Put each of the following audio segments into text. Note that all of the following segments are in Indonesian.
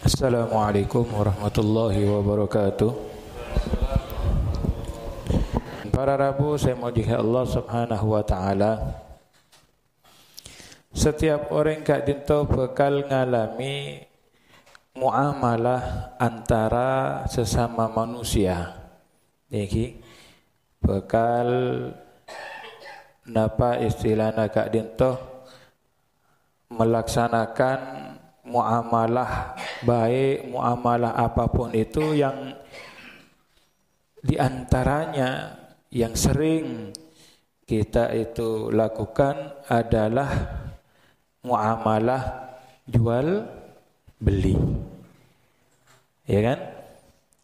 Assalamualaikum warahmatullahi wabarakatuh. Para Rabu saya muji Allah Subhanahu wa taala. Setiap orang kak dinto bakal ngalami muamalah antara sesama manusia. Niki bakal napa istilahna kak dinto melaksanakan muamalah baik, muamalah apapun itu yang diantaranya yang sering kita itu lakukan adalah muamalah jual beli, ya kan?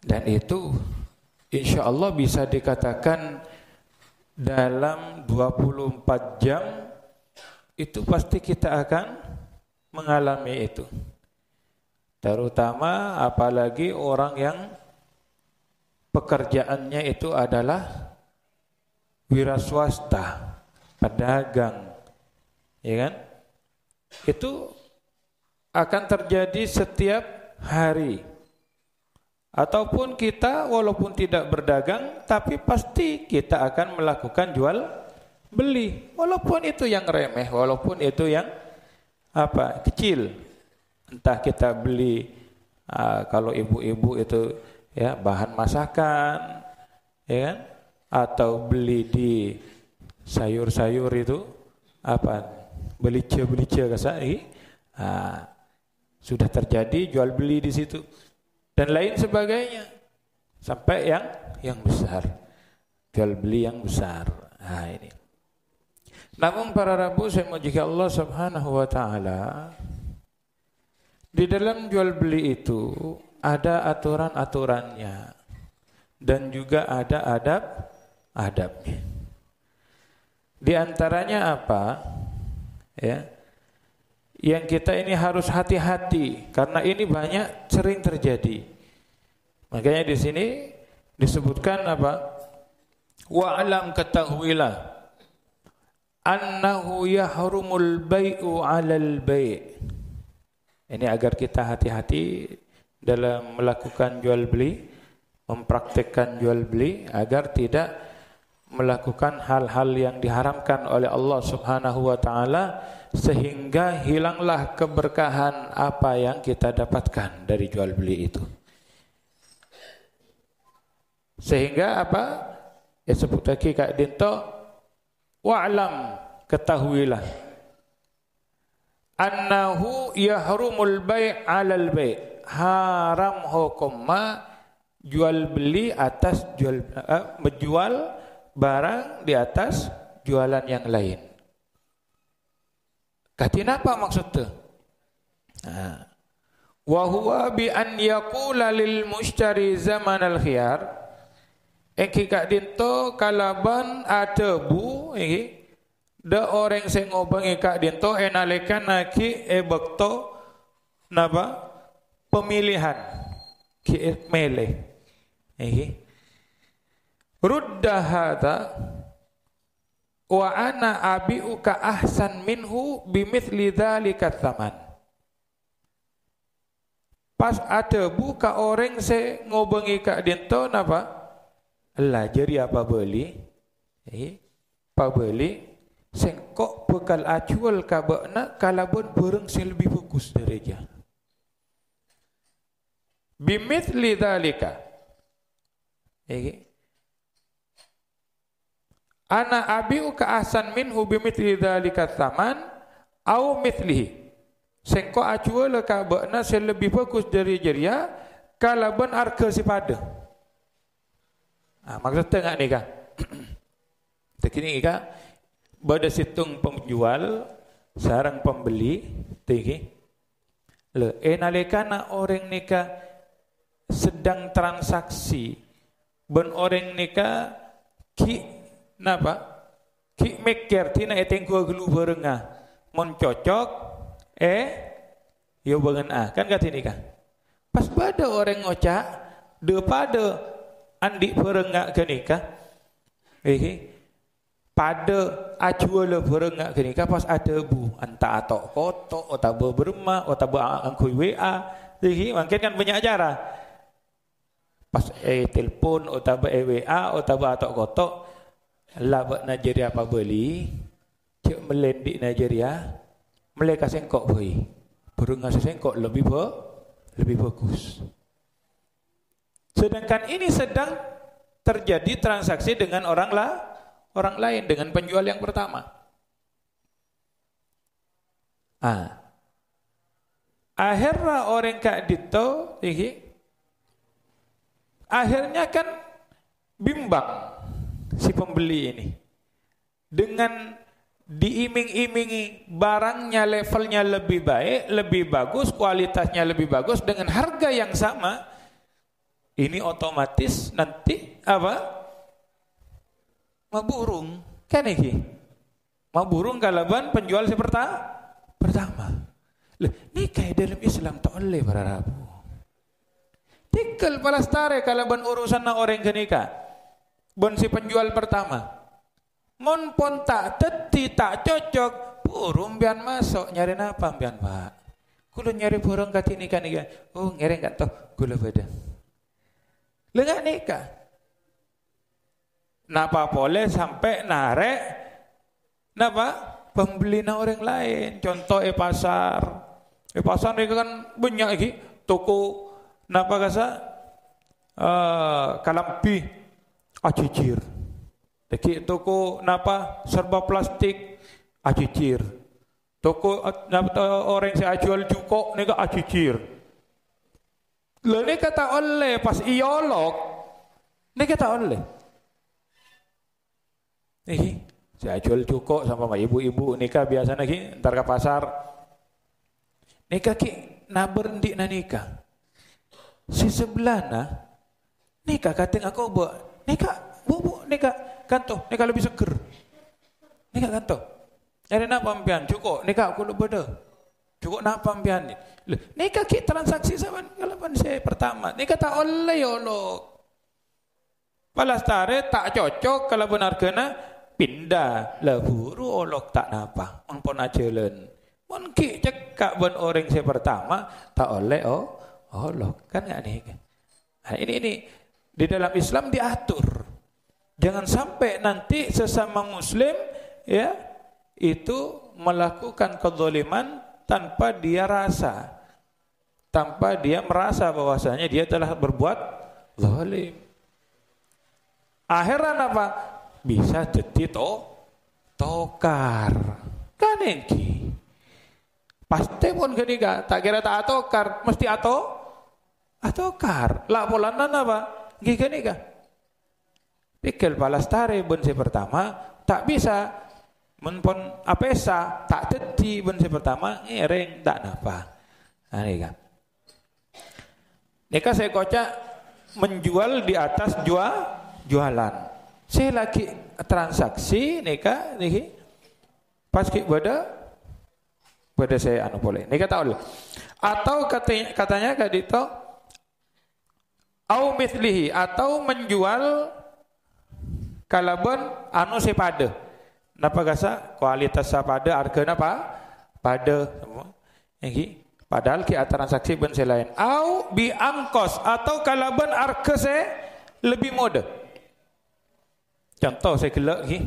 Dan itu insya Allah bisa dikatakan dalam 24 jam itu pasti kita akan mengalami itu. Terutama apalagi orang yang pekerjaannya itu adalah wira swasta, pedagang, ya kan? Itu akan terjadi setiap hari. Ataupun kita walaupun tidak berdagang, tapi pasti kita akan melakukan jual beli. Walaupun itu yang remeh, walaupun itu yang kecil. Entah kita beli kalau ibu-ibu itu ya bahan masakan, ya kan? Atau beli di sayur-sayur itu belice kasai. Sudah terjadi jual beli di situ dan lain sebagainya. Sampai yang besar. Jual beli yang besar. Ini. Namun para Rabu saya muji Allah Subhanahu wa taala, di dalam jual beli itu ada aturan-aturannya dan juga ada adab-adabnya. Di antaranya apa? Ya. Yang kita ini harus hati-hati karena ini banyak sering terjadi. Makanya di sini disebutkan apa? Wa'lam, ketahuilah annahu yahrumul bai'u 'alal bai'. Ini agar kita hati-hati dalam melakukan jual beli, mempraktikkan jual beli agar tidak melakukan hal-hal yang diharamkan oleh Allah Subhanahu wa taala sehingga hilanglah keberkahan apa yang kita dapatkan dari jual beli itu. Sehingga apa? Ya sebut lagi Kak Dinto, wa'lam, ketahuilah annahu yahrumul bai' 'alal bai', haram hukumma jual beli atas menjual barang di atas jualan yang lain. Katina apa maksudnya? Wa huwa bi an yaqula lil mushtari zaman al khiyar. Eki Kak Dinto kalaban ada bu da orang sing ngobangi Kak Dinto enalekan naki bekto napa pemilihan ki mele rudda hada wa ana abiuka ahsan minhu bimithli dzalika tsaman. Pas ada buka orang se ngobangi Kak Dinto napa lah jadi apa beli sengkok bekal acual kabakna kalabon barang sing lebih bagus dari dia. Bimithli dzalika. Ana abiuka ahsan minhu bimithli dzalika tsaman au mithlihi. Sengkok acual kabakna sing lebih bagus dari dia kalabon harga sepada. Maksudnya enggak nih Kak? Begini Kak, pada situng penjual sarang pembeli tinggi. Nalikana orang nika sedang transaksi ben orang nika ki mikir tina eteng gua gelu berenga mon cocok yo bangen kan kat ini Kak. Pas pada orang ngocak pada andi berenga kenika pada acuala berenga kenika pas ada bu anta atok koto atau berma atau angkui WA mungkin kan banyak cara. Pas telepon atau WA atau atok kotok lah buat Nigeria apa beli cek melendik Nigeria mereka sengkok boy baru ngasih sengkok lebih bagus. Sedangkan ini sedang terjadi transaksi dengan orang lain dengan penjual yang pertama. Akhirnya orang kak dito akhirnya kan bimbang si pembeli ini dengan diiming-imingi barangnya levelnya lebih baik, lebih bagus, kualitasnya lebih bagus dengan harga yang sama. Ini otomatis nanti apa? Maburung kan iki. Maburung kalaban penjual pertama. Loh, nikah dalam Islam tak boleh para Rabu. Tikal palastare kalaban urusan na orang ke nikah. Bon si penjual pertama. Mon pon tak teti tak cocok, burung bian masuk nyari apa bian Pak. Kulo nyari burung kati nikah. Oh, nyari enggak tahu kulo beda. Lengak nikah. Napa boleh sampai narek napa pembeli na orang lain. Contoh pasar. Pasar ini kan banyak lagi toko napa kasa kalampi acicir. Deki toko napa serba plastik acicir. Toko napa orang saya jual cuko nega acicir. Lalu ni kata oleh pas iolog ni kata oleh. Nih, saya jual cuko sama ibu-ibu nikah biasa lagi ntar ke pasar. Nikah ki na berhenti na nikah. Si sebelah na nikah kating aku buat nikah bu nikah kanto nikah lebih seger. Nikah kanto. Nyari napa ampian cuko nikah aku lebih beda. Cukup napa ampian ni. Nikah ki transaksi sama kalaban saya pertama. Nikah tak oleh yolo. Palastare tak cocok kalau benar kena pindah leburu olok tak napa. Pun acelen. Mon ki cekak ben orang saya pertama tak oleh olok kan ya nih. Nah, ini di dalam Islam diatur. Jangan sampai nanti sesama muslim ya itu melakukan kezaliman tanpa dia rasa. Tanpa dia merasa bahwasanya dia telah berbuat zalim. Akhirnya apa? Bisa jadi tokar. Kan engki. Pasti pun ketika tak kira tak atokar, mesti atokar. Lah polanan apa? Gini kah? Pikir palastare bensi pertama tak bisa menpon apesa tak teti bensi pertama ngereng tak napa. Nah, ini kan. Nikah saya kocak menjual di atas jualan. Saya lagi transaksi nikah nih pas pada saya boleh. Nikah tahu. Atau katanya kadito au mithlihi atau menjual kalaban sepada. Napa gasa kualitas sapada harga napa? Pada semua. Ini padahal ki transaksi ben lain. Au bi angkos atau kalaban harga saya lebih mode. Contoh saya gelak ki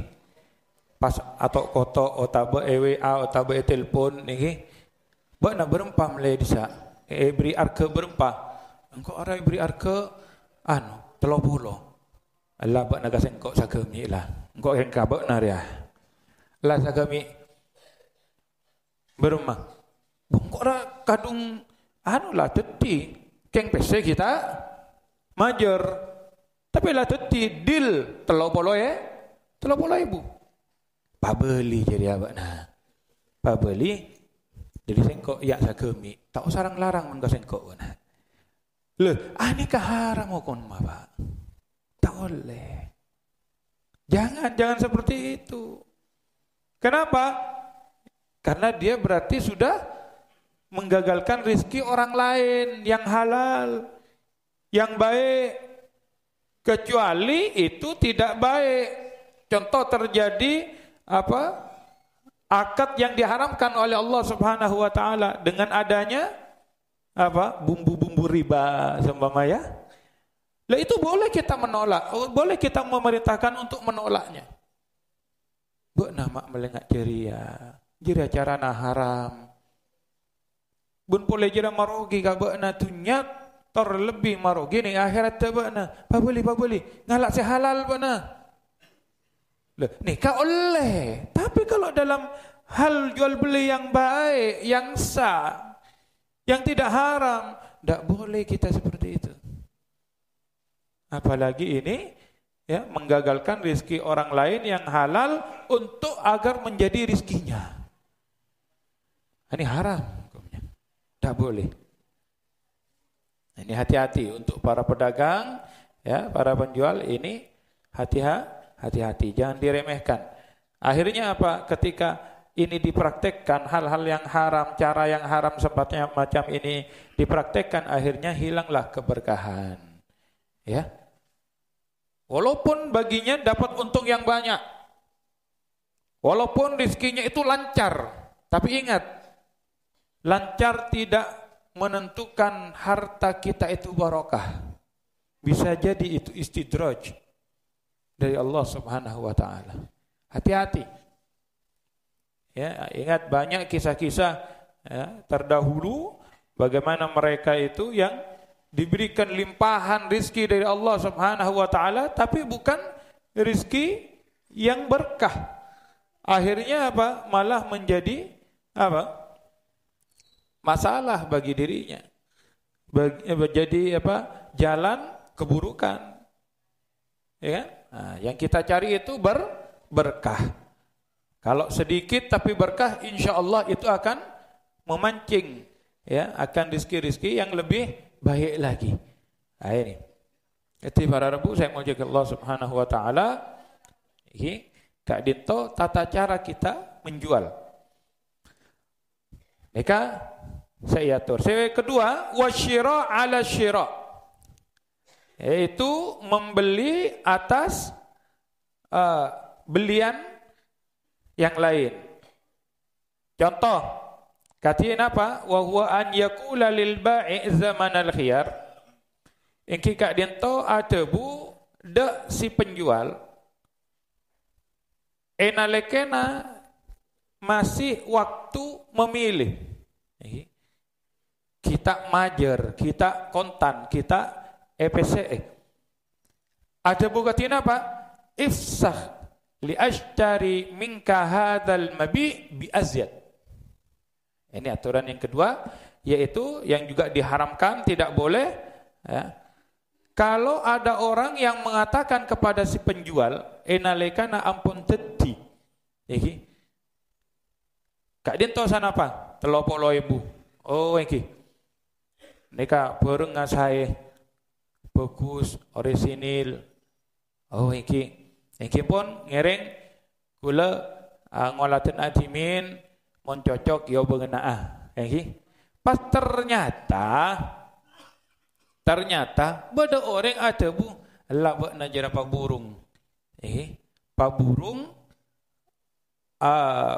pas atau koto otabe WA otabe telepon niki bak nak berempah mele disa beri harga berempah engko orang beri harga 30 Allah bak nak sengkok sagami lah engko yang kabak naria lah sagami berumah engko ora kadung lah teti keng pese kita majer tapi lah teti deal 30.000 pabeli jadi abak nah. Pabeli jadi sengkok ya sagemi. Tak usah larang mun sengkok nah. Leh, nikah haram kon mah, Pak. Tak boleh. Jangan seperti itu. Kenapa? Karena dia berarti sudah menggagalkan rezeki orang lain yang halal, yang baik. Kecuali itu tidak baik. Contoh terjadi akad yang diharamkan oleh Allah Subhanahu wa taala dengan adanya bumbu-bumbu riba seumpama ya. Lah itu boleh kita menolak, boleh kita memerintahkan untuk menolaknya. Bu nama melengak jeria carana haram. Bun boleh jira marogi ka beuna tunyat terlebih marogi ning akhirat teh beuna. Pabeli ngalak si halal beuna. Loh, nikah oleh. Tapi kalau dalam hal jual beli yang baik, yang sah, yang tidak haram, tidak boleh kita seperti itu. Apalagi ini ya menggagalkan rezeki orang lain yang halal untuk agar menjadi rizkinya. Ini haram hukumnya. Tidak boleh. Ini hati-hati untuk para pedagang, ya, para penjual ini hati-hati, jangan diremehkan. Akhirnya apa? Ketika ini dipraktekkan hal-hal yang haram, cara yang haram sempatnya macam ini dipraktekkan, akhirnya hilanglah keberkahan. Ya. Walaupun baginya dapat untung yang banyak. Walaupun rezekinya itu lancar, tapi ingat, lancar tidak menentukan harta kita itu barokah. Bisa jadi itu istidraj dari Allah Subhanahu wa taala. Hati-hati. Ya, ingat banyak kisah-kisah ya, terdahulu bagaimana mereka itu yang diberikan limpahan rizki dari Allah Subhanahu wa taala, tapi bukan rizki yang berkah. Akhirnya apa? Malah menjadi apa? Masalah bagi dirinya. Jadi apa? Jalan keburukan. Ya kan? Nah, yang kita cari itu berkah. Kalau sedikit tapi berkah, insya Allah itu akan memancing, ya, akan rizki-rizki yang lebih baik lagi. Nah, ini. Jadi para Rabu saya mau jaga Allah Subhanahu wa taala. Ini Kak Dinto tata cara kita menjual. Maka saya atur. Yang kedua, wasyira ala syira. Yaitu membeli atas belian yang lain. Contoh, katiin apa? Wa huwa an yaqula lil bai' zaman al khiyar. Engki kak dento ada bu de si penjual enalekena masih waktu memilih. Kita majer, kita kontan, kita EPCE. Ada bu katiin apa? Ifsah li ashtari minka hadzal mabi bi azyad. Ini aturan yang kedua, yaitu yang juga diharamkan, tidak boleh ya. Kalau ada orang yang mengatakan kepada si penjual, enalekana ampun tedi. Iki. Kak Dinto sana apa? 30.000. Oh iki. Nika bareng ngasae bagus, orisinil. Oh iki. Iki pun ngereng kula ngolaten adimin mon cocok yo bengenaah. Iki. Pas ternyata beda orang ada bu labak najara pak burung. Pak burung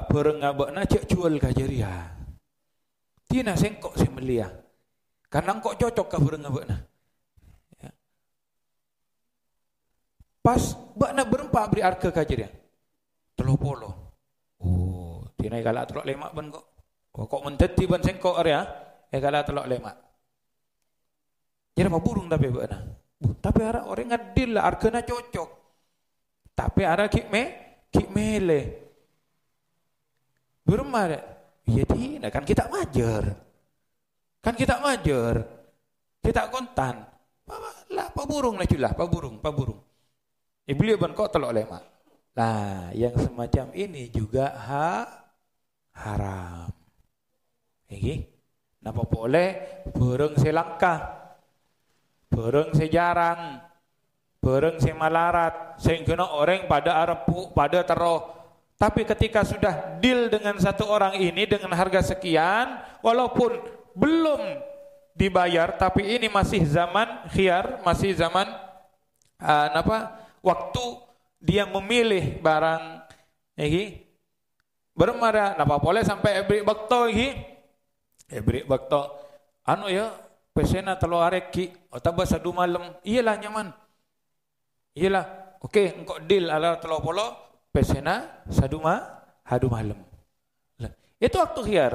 bareng ngabak najak jual kajeria. Tina sengkok semelia. Karena kok cocok ka bareng ngabak na. Pas bakna berempat beri harga kajeria. 30. Oh, tina kala telok lemak ben kok. Kok menteti ban sengkok area. Kala telok lemak. Jadi apa burung tapi bakna. Tapi ara orang ngadil lah hargana cocok. Tapi ara kikmele. Berempat. Jadi kan kita majer. Kita kontan. Lah pak burung lah julah, pak burung. Beliau ban kok telok lemak. Nah, yang semacam ini juga haram. Iki, napa boleh burung selangkah, burung sejarang, burung semalarat, sehingga orang pada arepu, pada teroh. Tapi ketika sudah deal dengan satu orang ini dengan harga sekian, walaupun belum dibayar, tapi ini masih zaman khiyar, masih zaman waktu dia memilih barang iki bermara napa boleh sampai beri bakto iki beri bakto anu ya pesena telo areki otaba sadu malam iyalah nyaman. Iyalah oke engko deal ala telo polo pesena sadu malam. Itu waktu khiyar.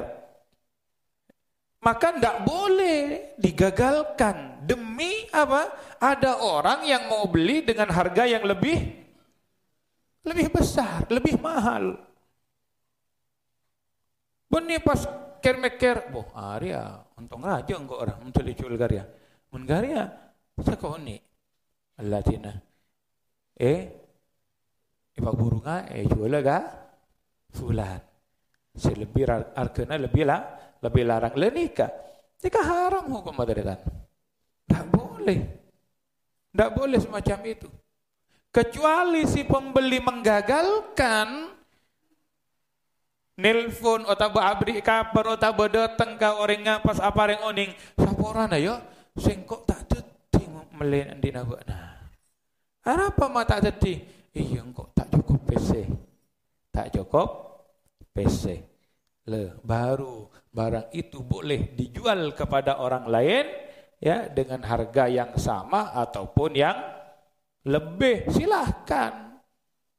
Maka tidak boleh digagalkan. Demi apa? Ada orang yang mau beli dengan harga yang lebih besar, lebih mahal. Benih pas ker-meker, boh Arya, untung aja enggak orang untuk dijual karya. Mengkarya, sekoni. Latina. Ipak burunga, jual ga? Fulan. Selebih harganya lebih larang lenika. Jika haram hukum madaritan. Tak boleh semacam itu. Kecuali si pembeli menggagalkan, nelpon atau abri kabar atau datang ke orang ngapas apa yang oning saporan ayo sengkok tak deti melen di nabana. Apa mata deti? Iya kok tak cukup PC. Baru barang itu boleh dijual kepada orang lain ya dengan harga yang sama ataupun yang lebih, silahkan.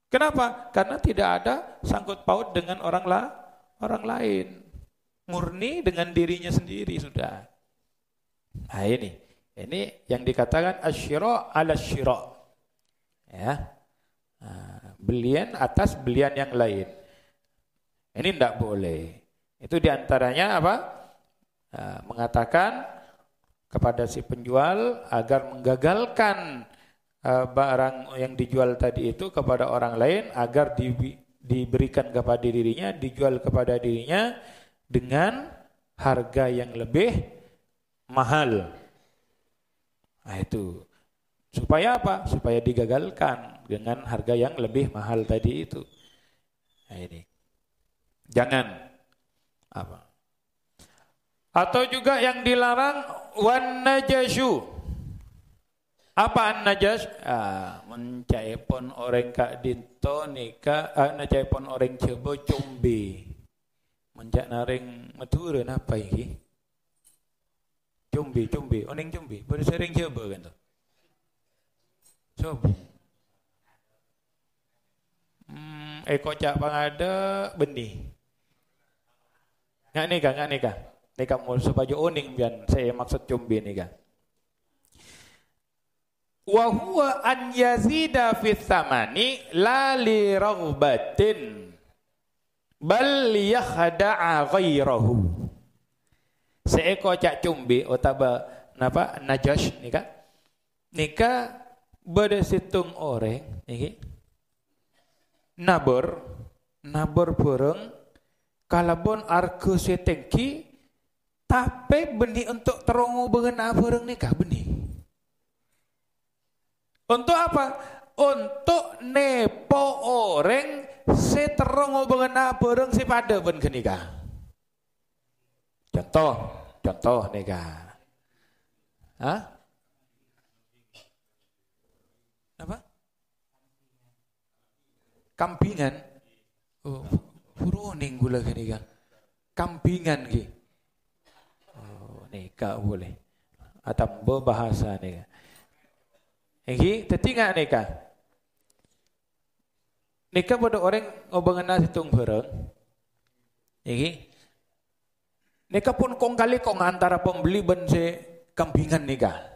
Kenapa? Karena tidak ada sangkut paut dengan orang lain. Murni dengan dirinya sendiri sudah. Nah ini yang dikatakan asyira ala syira. Ya. Belian atas belian yang lain. Ini tidak boleh. Itu diantaranya apa? Mengatakan kepada si penjual agar menggagalkan barang yang dijual tadi itu kepada orang lain agar diberikan kepada dirinya, dijual kepada dirinya dengan harga yang lebih mahal. Nah itu. Supaya apa? Supaya digagalkan dengan harga yang lebih mahal tadi itu. Nah ini. Jangan apa? Atau juga yang dilarang wan najasyu. Apa an-najas? Mencaipon orang kak dinto nika, mencaipon orang coba combe. Mencak naring Madura apa ini? Combe, orang combe. Baru sering coba kan tu. Coba. Kocak pangada benih. Nggak nikah. Nikah mau supaya oning biar saya maksud combe nikah. Wa huwa an yazida fi thamani la li raghbatin bal yakhda'a ghairahu. Seekor cak combe otaba napa najas nikah bersitung orang niki nabur bareng kalabon argo setengki tapi benih untuk terongo bengen bareng nikah benih. Untuk apa? Untuk nepo orang seterongo bengen bareng si pada ben kenikah. Contoh nikah. Hah? Apa? Kampingan. Oh, furuning gula kenikah. Kampingan ki. Oh, nikah boleh. Atau bahasa nikah. Iki tetingak nikah. Nikah pada orang ngobangan situng bareng. Iki nikah pun kong kali kong antara pembeli ben se kampingan nikah.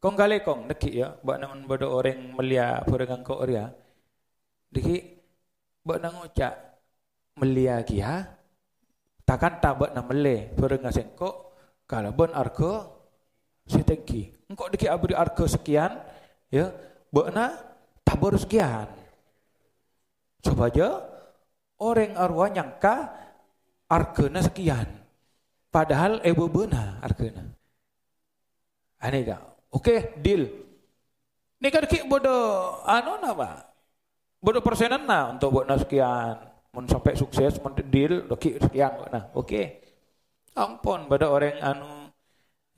Kong kali kong neki ya, buat namun pada orang melia bareng kok ya. Diki buat nang ngocak melia kia. Takkan tak buat nang mele bareng sengkok kalau ben argo setengki. Engkau diki abri argo sekian, ya, buatna tabur sekian. Coba aja orang arwah nyangka argena sekian, padahal beuna argena. Aneh gak? Oke, deal. Ini kan diki bodoh, apa? Bodoh persenan nah untuk buatna sekian. Mun sampai sukses, mun deal, diki sekian. Nah, oke. Ampun, pada orang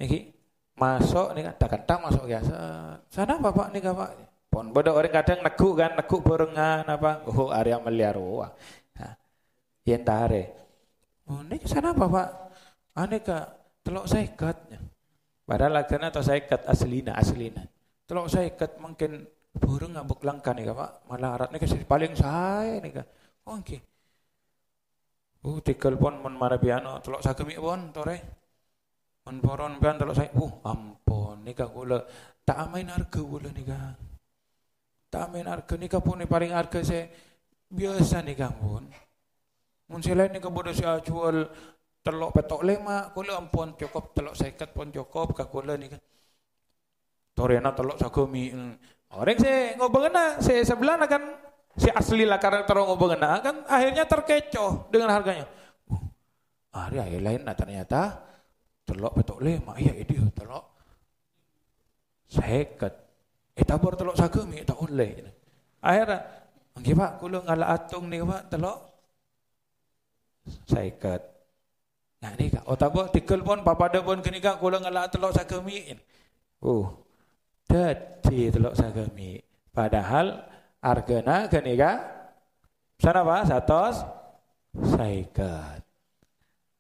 ini. Masuk nih kan, tak masuk ya. Sana bapak nih pak. Pon bodoh orang kadang nekuk barengan apa? Oh area meliaroa. Nah, yang tare. Oh nih sana bapak. Ane ka telok sekatnya. Padahal harganya atau seket aslina. Telok seket mungkin burung ngabuk langka nih Pak. Malah arat nih paling saya nih Kak. Oke. Tikel pon mon mana piano telok sagemi pon tore. Mon poron pian telok saya. Ampun nih Kak gula tak main harga gula nih Kak. Tak main harga nih Kak pun nih paling harga saya biasa nih Kak pun. Mun selain nih Kak bodoh saya jual telok petok 5 kula ampun cukup telok 50 pun cukup Kak gula nih Kak. Torena telok sagemi. Orang saya ngobengna saya sebelah kan si asli lah karakter ngobengna kan akhirnya terkecoh dengan harganya. Hari lain nah ternyata telok petok 5 iya itu telok 50. Tabor telok sagemi tak oleh. Akhirnya nggih Pak kula ngala atung nih Pak telok 50. Nah ni Kak tabor tikel pun papada pun kini Kak kula ngala telok sagemi. Dadi telok sagemi. Padahal hargana gini Kak sana Pak 150.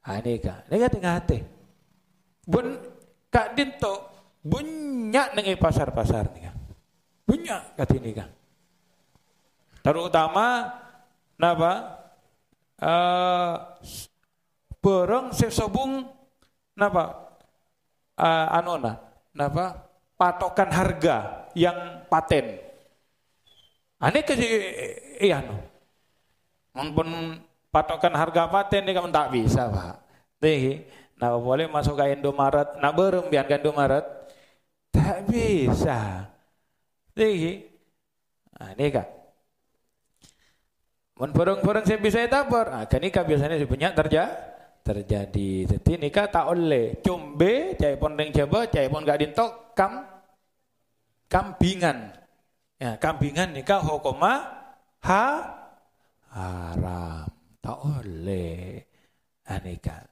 Ini Kak ini tengah hati bun Kak dinto bunyak nengi pasar-pasar nih Kak bunyak kat ini Kak terutama napa borong sesobung napa anona napa patokan harga yang paten. Ane ke iya no. Mun patokan harga paten ni kan tak bisa Pak. Nih, nak boleh masuk ke Indomaret, nak berem biar ke Indomaret. Tak bisa. Nih. Ini Kak. Mun borong-borong saya bisa tabur. Kan nikah biasanya sebanyak terjadi. Jadi nikah tak oleh combe, cai pon deng coba, cai pon gak dintok kambingan. Ya, kambingan nikah hukuma haram. Tak oleh. Nikah.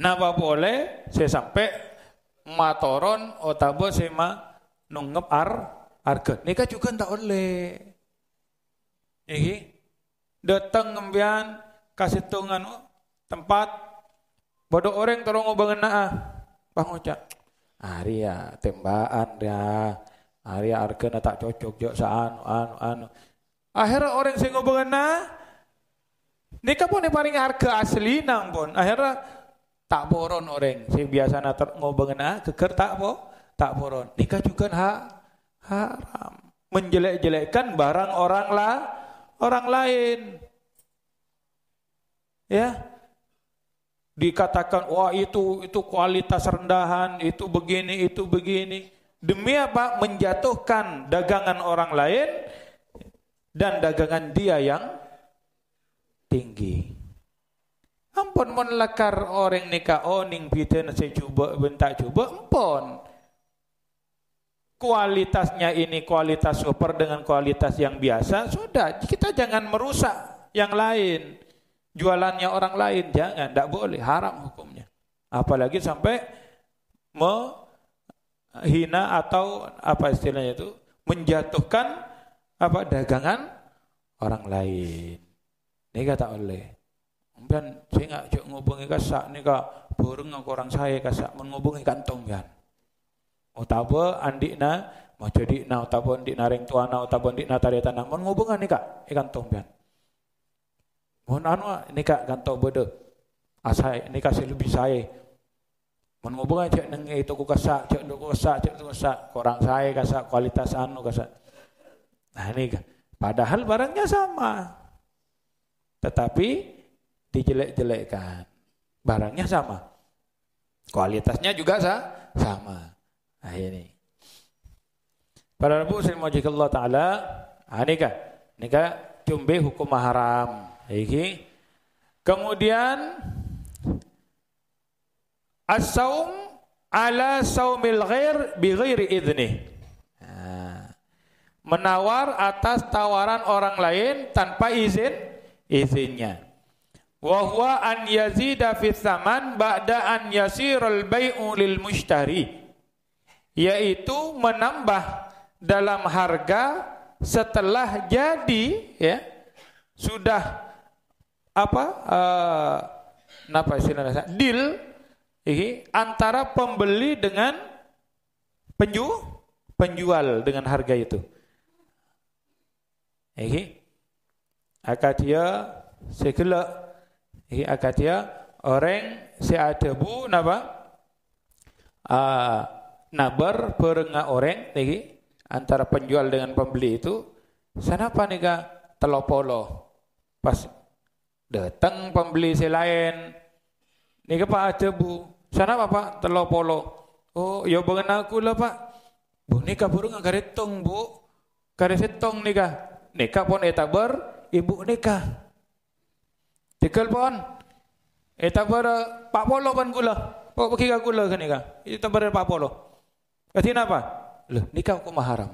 Napa boleh saya sampai matoron otabo sema nunggep harga. Nikah juga tak oleh. Iki datang ngembian kasih tungan tempat bodoh orang tolong ngobangan Bang Ucap. Arya tembaan dia. Arya harga tak cocok jok anu. Akhirnya orang sing ngobangan nikah pun paling harga asli nang pun. Akhirnya tak boron orang. Sing biasa ngobangan keker tak boron. Nikah juga haram. Menjelek-jelekkan barang orang lain. Ya. Dikatakan wah itu kualitas rendahan, itu begini. Demi apa? Menjatuhkan dagangan orang lain dan dagangan dia yang tinggi. Ampun mun lakar orang nikah ning biten saya coba bentak coba ampun. Kualitasnya ini kualitas super dengan kualitas yang biasa, sudah kita jangan merusak yang lain. Jualannya orang lain jangan, tidak boleh, haram hukumnya. Apalagi sampai menghina atau apa istilahnya itu, menjatuhkan apa dagangan orang lain. Ini kata oleh. Kemudian saya nggak ngubungi kasak nih kak, burung orang saya kasak mengubungi kantong kan. Utaba andikna mau jadi na utaba andikna reng tuana utaba andikna tariatan mon ngubungan nih kak ikan tongbian. Mon anu nih kak kantong bodoh. Asai nih kasih lebih saya. Mon ngubungan cek neng itu ku kasak cek ku kasak orang saya kasak kualitas anu kasak. Nah ini kan padahal barangnya sama. Tetapi dijelek-jelekkan. Barangnya sama. Kualitasnya juga sama. Nah ini. Para Rabu Allah Ta'ala. Nikah cumbe hukum haram. Iki. Kemudian. As-saum ala saumil ghair bi ghairi idnih. Menawar atas tawaran orang lain tanpa izinnya. Wa huwa an yazida fi tsaman ba'da an yasirul bai'u lil mushtari. Yaitu menambah dalam harga setelah jadi ya sudah apa istilahnya deal antara pembeli dengan penjual dengan harga itu. Akadia segala akadia orang seadebu napa nabar perenga orang antara penjual dengan pembeli itu sanapa nika telopolo pas datang pembeli selain nika Pak adebu sanapa Pak telopolo oh ya bangen aku lah Pak bu nika burung garetong bu garesetong nika pon etaber ibu nika tikel pon etaber Pak Polo pan gula pok pergi ka gula kan nika etaber Pak Polo katina apa loh nikah kok maharam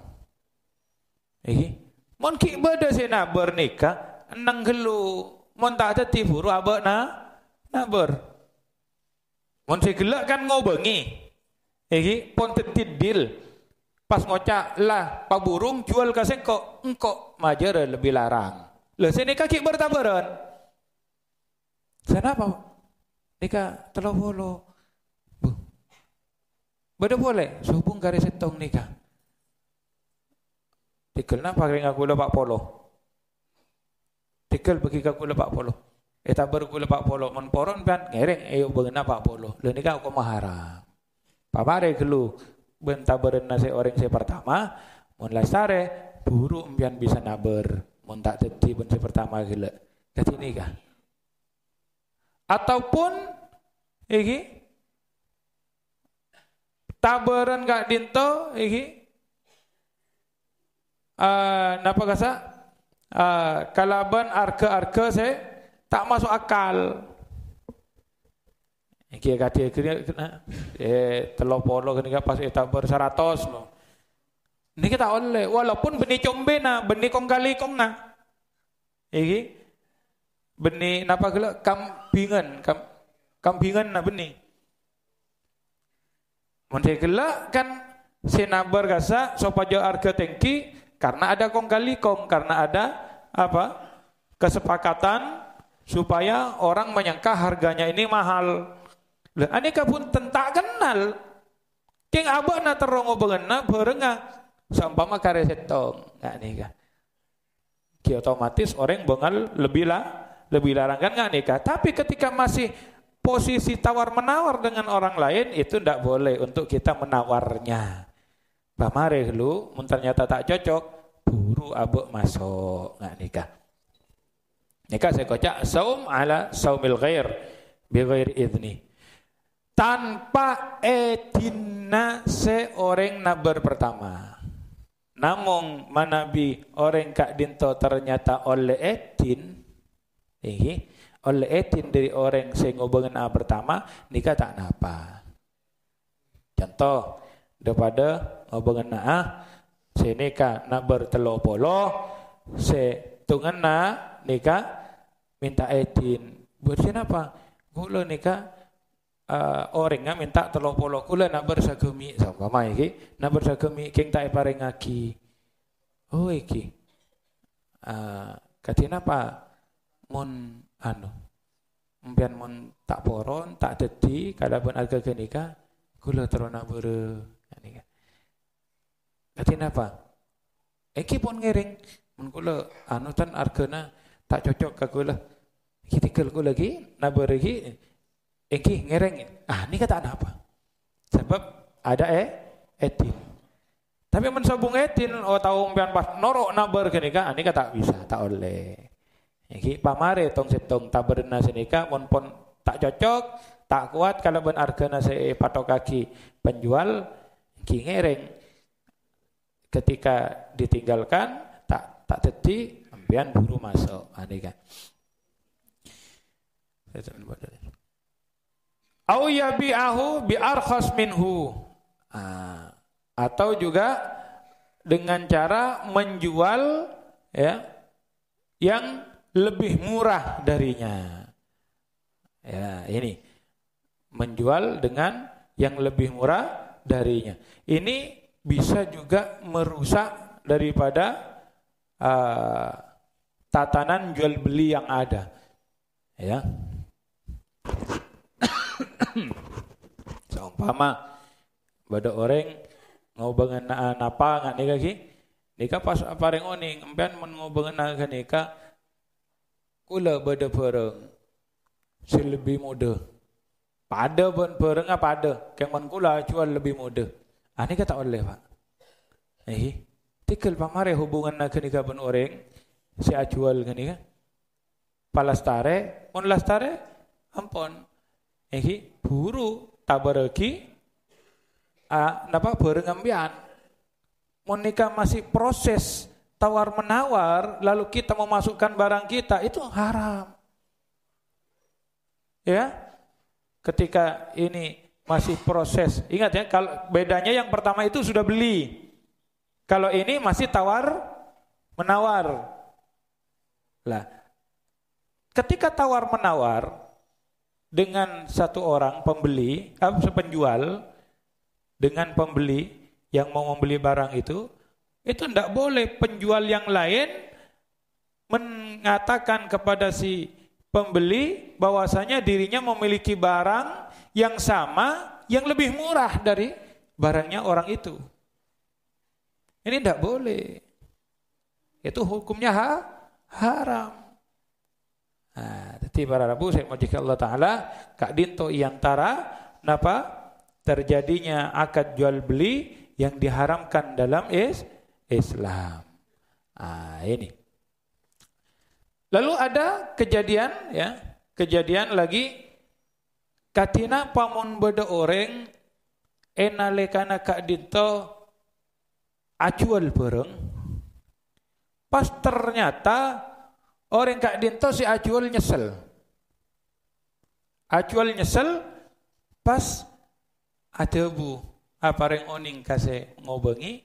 mon ki beda sena bernikah nang gelu mon tak ada tiburu abak na ber mon segala kan ngobengi pon tetidil pas ngocak lah pak burung jual kasih kok engkok majer lebih larang lah sini kaki bertabaran sana apa nikah telopolo beda boleh sehubung garis setong nikah tikel na pakai ngaku Pak Polo tikel bagi ngaku Pak Polo eta bergula Pak Polo mon poron pan ngereng ayo beuna Pak Polo le nikah aku maharam pamare gelu benta berenna se orang se pertama mon lasare buru empian bisa naber mon tak teti ben se pertama gila kati nikah ataupun tabaran kak dinto napa kasa kalaban arke saya tak masuk akal iki kati kena telopolo kenika pas tabar 100 lo niki tak oleh walaupun benih combe na benih kong kali kong na benih napa gila kambingan na benih Monte gelak kan senabar gasa sopajo harga tengki karena ada kong kali kong karena ada apa kesepakatan supaya orang menyangka harganya ini mahal. Lah aneka pun tentak kenal. King abah na terongo bengena berenga sampama kare setong. Enggak nikah. Ki otomatis orang bengal lebih larang kan enggak nikah. Tapi ketika masih posisi tawar-menawar dengan orang lain itu tidak boleh untuk kita menawarnya. Pamare lu, mun ternyata tak cocok, buru abuk masuk nggak nikah. Nikah saya kocak saum ala saumil ghair bi ghair idni. Tanpa edina seorang nabar pertama. Namun manabi orang kak dinto ternyata oleh edin, oleh etin dari orang sing ngobengen pertama nikah tak napa. Contoh daripada ngobengen se nikah nak bertelopolo se tungan nikah minta etin. Bersin apa? Gula nikah orangnya minta telopolo kula nak bersagemi sama iki nak bersagemi king tak pareng aki. Oh iki. Katina apa? Mon umpian mon tak poron tak dedi kalaupun harga kenika kula terona bere nikah katina apa iki pun ngering mun kula tan hargana tak cocok ka kula iki tikel kula lagi naber iki iki ngereng nikah tak apa sebab ada etin tapi men sabung etin tahu umpian pas norok naber kenika nikah tak bisa tak oleh. Iki pamare tong setong taberna senika pon tak cocok, tak kuat kalau ben argana se patok kaki penjual ki ngereng. Ketika ditinggalkan tak teti ambian buru masuk anika. Au yabi'ahu bi arkhas minhu. Atau juga dengan cara menjual ya yang lebih murah darinya. Ya, ini menjual dengan yang lebih murah darinya. Ini bisa juga merusak daripada tatanan jual beli yang ada. Ya. Umpama bada orang ngobengan napa nggak nikah ki nikah pas apareng oning empean mun ngobengan ka nikah kula bada pereng si lebih muda pada pun pereng apa ada kemon kula jual lebih muda ini kata oleh pak tikal pamare hubungan nak nikah pun orang si ajual ka nikah palastare on lastare ampon buru tabareki napa bareng ambian menikah masih proses tawar menawar lalu kita memasukkan barang kita itu haram ya ketika ini masih proses ingat ya kalau bedanya yang pertama itu sudah beli kalau ini masih tawar menawar lah ketika tawar menawar dengan satu orang pembeli penjual dengan pembeli yang mau membeli barang itu tidak boleh penjual yang lain mengatakan kepada si pembeli bahwasanya dirinya memiliki barang yang sama yang lebih murah dari barangnya orang itu. Ini tidak boleh. Itu hukumnya haram. Jadi para Rabu saya majikan Allah Ta'ala Kak Dinto iantara napa terjadinya akad jual beli yang diharamkan dalam Islam. Ini. Lalu ada kejadian lagi katina pamun beda orang enalekana Kak Dinto acual bareng. Pas ternyata orang Kak Dinto si acual nyesel. Acual nyesel pas ada bu apareng oning kase ngobengi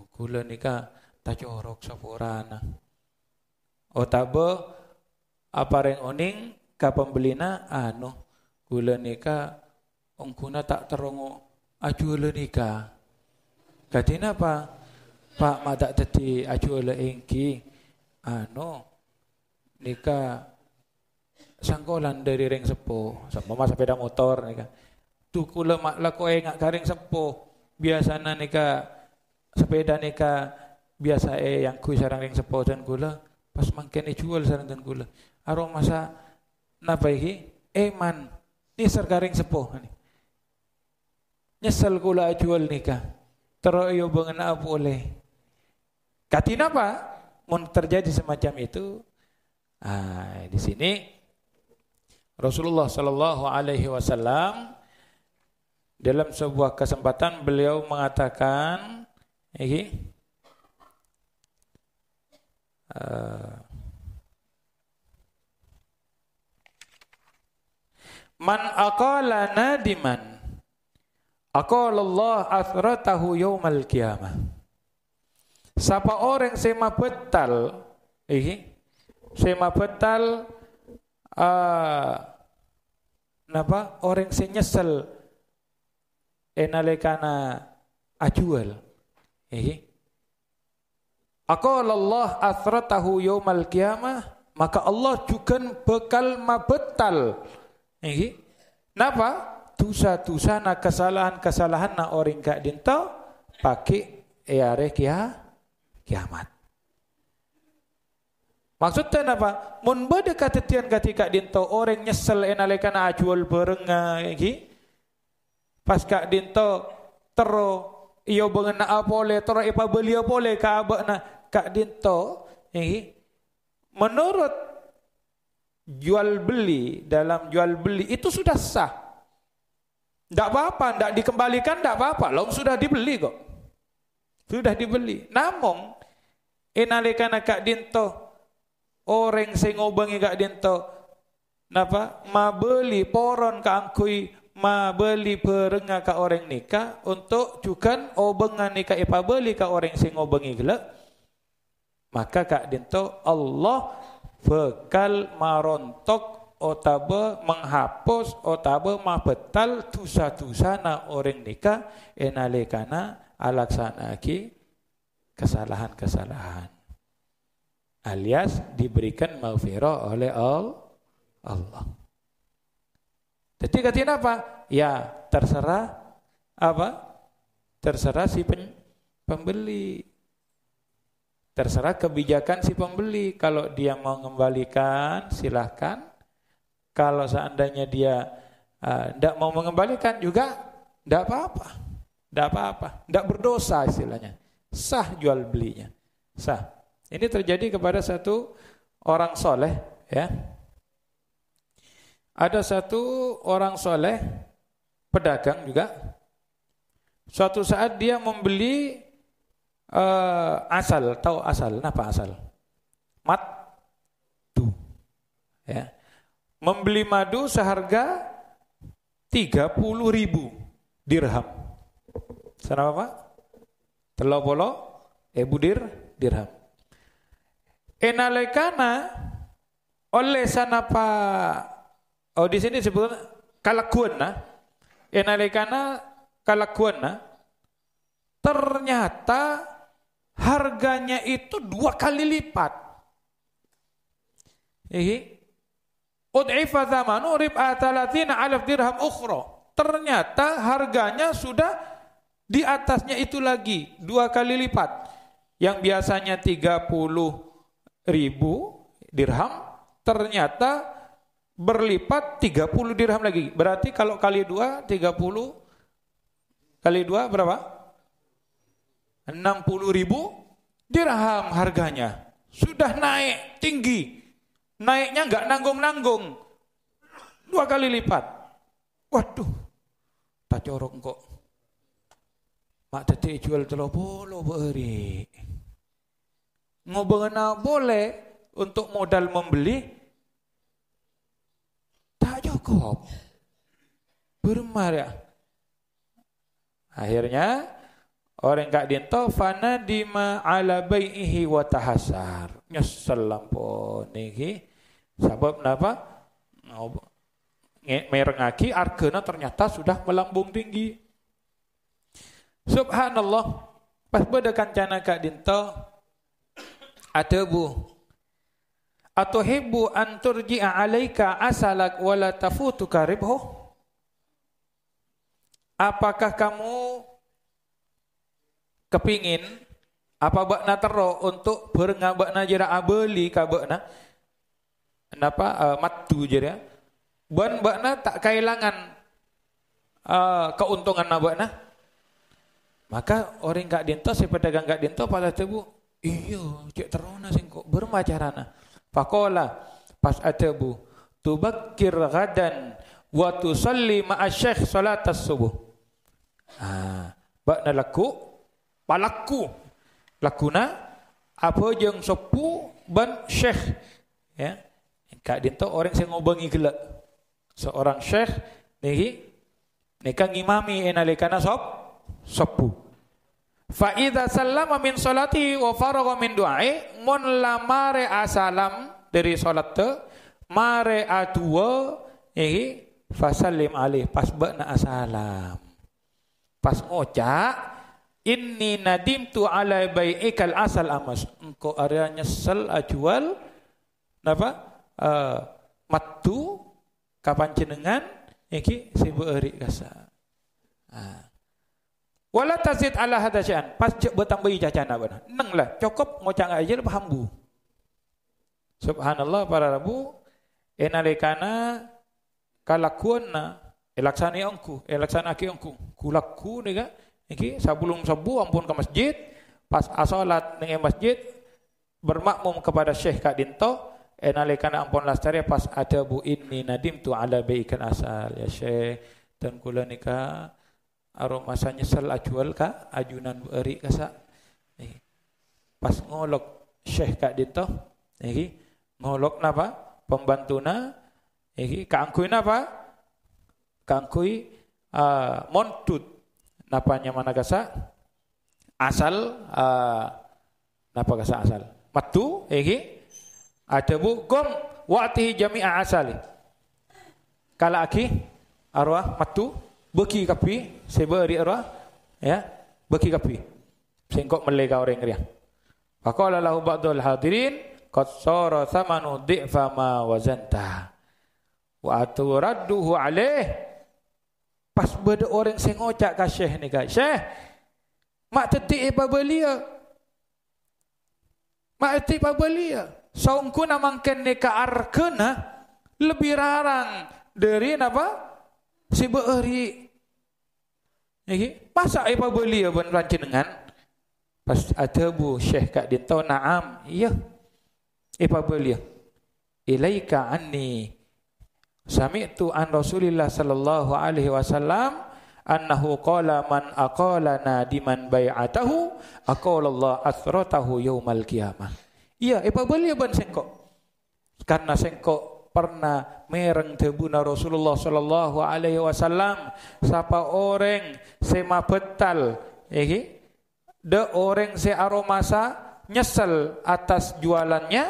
kula nika tacorok saporana otabe apareng oning ka pembelina kula nika ongkuna tak terongo ajual nika katina pak madak teti ajual engki nika sangkolan dari reng sepo sama sepeda motor nika tu kula makla ko ngak garing sepuh biasana nika sepeda nika biasa yang ku sarang ring sepuh dan kula pas mangken jual sarang dan kula aro masa napa iki man ni sargaring sepuh ni nyesel kula jual nika teroyo bangana boleh katina apa mun terjadi semacam itu di sini Rasulullah sallallahu alaihi wasallam dalam sebuah kesempatan beliau mengatakan man aqala nadiman aqala Allah athratahu yaumal qiyamah. Siapa orang sema betal orang se nyesel enalekana ajual aqala Allah athratahu yaumal qiyamah maka Allah juga bekal mabetal napa dosa-dosa na kesalahan na orang Kak Dinto pakai are kiamat maksudnya napa mun bade katetian ketika Dinto orang nyesel enalekana ajual berenga pas Kak Dinto tero iyo bengena apole tero ipa beli apole ka abana Kak Dinto menurut jual beli dalam jual beli itu sudah sah. Enggak apa-apa, enggak dikembalikan enggak apa-apa, lalu sudah dibeli kok. Sudah dibeli. Namun enalekana Kak Dinto orang sing ngobengi Kak Dinto napa ma beli poron ka angkui ma beli berenga ka orang nikah untuk juga obengan nikah ipa beli ka orang sing ngobengi gelak maka Kak Dinto Allah bekal marontok otabe menghapus otabe mabetal dosa-dosa na orang nikah enalekana alaksanaki kesalahan-kesalahan alias diberikan maghfirah oleh Allah. Jadi katanya apa? Ya terserah apa? Terserah si pembeli. Terserah kebijakan si pembeli. Kalau dia mau mengembalikan silahkan. Kalau seandainya dia tidak mau mengembalikan juga tidak apa-apa. Tidak apa-apa. Tidak berdosa istilahnya. Sah jual belinya. Sah. Ini terjadi kepada satu orang soleh. Ya. Ada satu orang soleh, pedagang juga. Suatu saat dia membeli asal. Tahu asal? Apa asal? Madu. Ya. Membeli madu seharga 30.000 dirham. Sana apa? 30.000 dirham. Enalekana oleh sanapa di sini disebut kalakuana. Enalekana kalakuana ternyata harganya itu 2 kali lipat. Ud'ifa thamanu rib'a 30,000 dirham ukhra. Ternyata harganya sudah di atasnya itu lagi 2 kali lipat. Yang biasanya 30.000 dirham ternyata berlipat 30 dirham lagi. Berarti kalau kali 2 30 kali 2 berapa? 60.000 dirham harganya. Sudah naik tinggi. Naiknya enggak nanggung-nanggung. 2 kali lipat. Waduh. Tak corok kok. Mak tadi jual 30 beri. Ngobengna boleh untuk modal membeli tak cukup. Bermar ya. Akhirnya orang kak dinto fana dima ala bai'ihi wa tahasar. Nyesel lampun niki. Sebab napa? Merengaki harganya ternyata sudah melambung tinggi. Subhanallah. Pas beda kancana kak dinto ada bu. Atuhibbu an turji'a alaika asalak wala tafutuka ribhu? Apakah kamu kepingin apa bakna tero untuk berngabakna jera abeli ka bakna? Napa matu jera? Ban bakna tak kailangan keuntungan nabakna. Maka orang gak dinto si pedagang gak dinto pada tebu. Iya, cek terona sing kok bermacarana. Faqala pas atabu tubakkir ghadan wa tusalli ma'a syekh salatas subuh. Bakna laku palaku lakuna apa jeung sepu ban syekh ya. Kak dinto orang sing ngobangi gelak. Seorang syekh niki nika ngimami enalikana sepu. Fa idza sallama min salati wa faragha min du'ai mun lamare asalam dari salat te mare adua iki fasallim alih pas bakna asalam. Pas ngocak inni nadimtu ala bai'ikal asal amas. Engkau area nyesel ajual napa? Matu kapan jenengan iki sibu eurik kasa. Wala tazid ala hadasyaan. Pas cek bertambahi cacana benar. Neng lah cukup ngocak aja paham bu. Subhanallah para rabu enalikana kalakuanna elaksani angku elaksana aki angku kulaku nika iki sebelum subuh ampun ke masjid pas asalat ning masjid bermakmum kepada Syekh Kak Dinto enalikana ampun lastari pas ada bu inni nadimtu ala baikan asal ya Syekh dan kula nika aroma nyesel ajual ka ajunan eri kasa pas ngolok Syekh Kak Dinto iki ngolok napa pembantuna iki kaangkuin apa kaangkui montut napanya mana kasa asal napa kasa asal matu iki ada bu gom wa'tihi jami'a asali kala aki arwah matu beki kapi seberi arwah ya beki kapi singkok melega orang riang faqala lahu ba'dul hadirin qad sara thamanu dhi'fa ma wazanta wa aturadduhu alaih. Pas beda orang sing ngocak ka syekh ni ka, syekh mak tetik apa belia, mak tetik apa belia, saungku namangken ni ka arkena lebih rarang dari napa si beuri. Iki masa apa belia ban panjenengan? Pas ada bu syekh kak dinto naam, iya. Apa belia? Ilaika anni sami'tu an Rasulillah sallallahu alaihi wasallam annahu qala man aqala nadiman bai'atahu aqala Allah athratahu yaumal qiyamah. Iya, apa belia ban sengkok? Karena sengkok pernah mereng tebuna Rasulullah sallallahu alaihi wasallam sapa orang sema betal iki de orang se aromasa nyesel atas jualannya,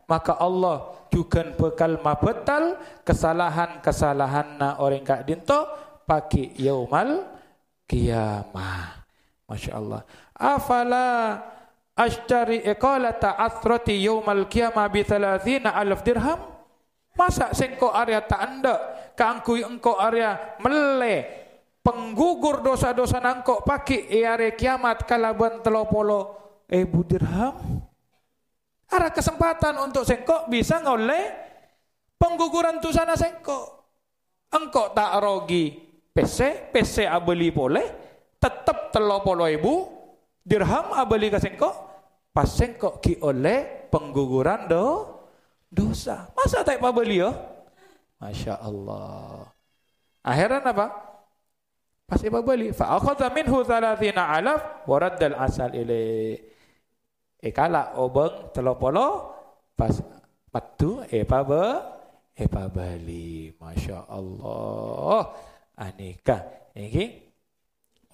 maka Allah juga bekal mabetal kesalahan-kesalahan na orang kak dinto pagi yaumal qiyamah. Masya Allah. Afala ashtari iqalata athrati yaumal qiyamah bi 30,000 dirham. Masa sengko area tak anda kangkui engkau area mele penggugur dosa-dosa nangkok pagi area kiamat kalaban 30,000 dirham. Ada kesempatan untuk sengkok bisa ngoleh pengguguran tu sana sengkok. Engkau tak rogi PC abeli boleh tetap 30,000 dirham abeli ke sengkok. Pas sengkok ki oleh pengguguran dosa. Masa tak abeli ya? Masya Allah. Akhiran apa? Pas iba beli, fa akhadha minhu 30,000 wa radda al-asal ilaih. Kala obeng 30 pas patu epa beli. Masya Allah. Aneka. Ini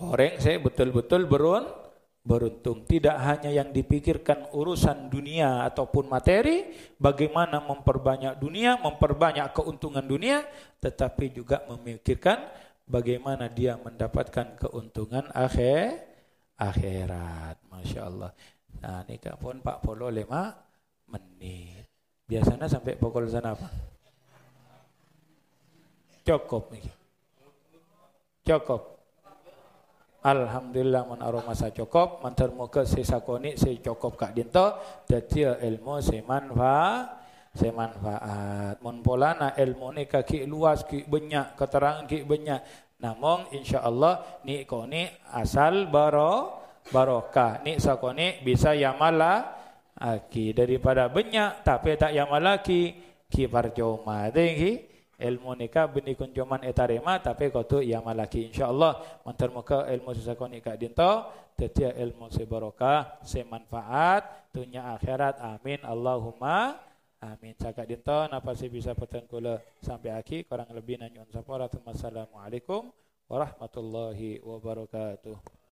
orang saya betul-betul beruntung. Tidak hanya yang dipikirkan urusan dunia ataupun materi, bagaimana memperbanyak dunia, memperbanyak keuntungan dunia, tetapi juga memikirkan bagaimana dia mendapatkan keuntungan akhirat. Masya Allah. Nah, ini pun 45 menit. Biasanya sampai pukul sana apa? Cukup nih. Cukup. Alhamdulillah man aromasa cukup. Mantar muka sesakoni se cukup kak dinto. Jadi ilmu semanfaat. Mun polana ilmu ni kaki luas ki banyak, keterangan ki banyak. Namun insyaallah ni koni asal barokah. Ni sakoni bisa yamala aki daripada banyak tapi tak yamala ki parjoma. Dengki ilmu nikah beni kuncuman etarema tapi kotu yamala ki insyaallah. Mantar muka ilmu sakoni kak dinto. Jadi ilmu sebarokah, semanfaat, dunia akhirat. Amin Allahumma amin. Cakap dinto napa sih bisa petang kula sampai akhir kurang lebih nanyun sapora. Assalamualaikum warahmatullahi wabarakatuh.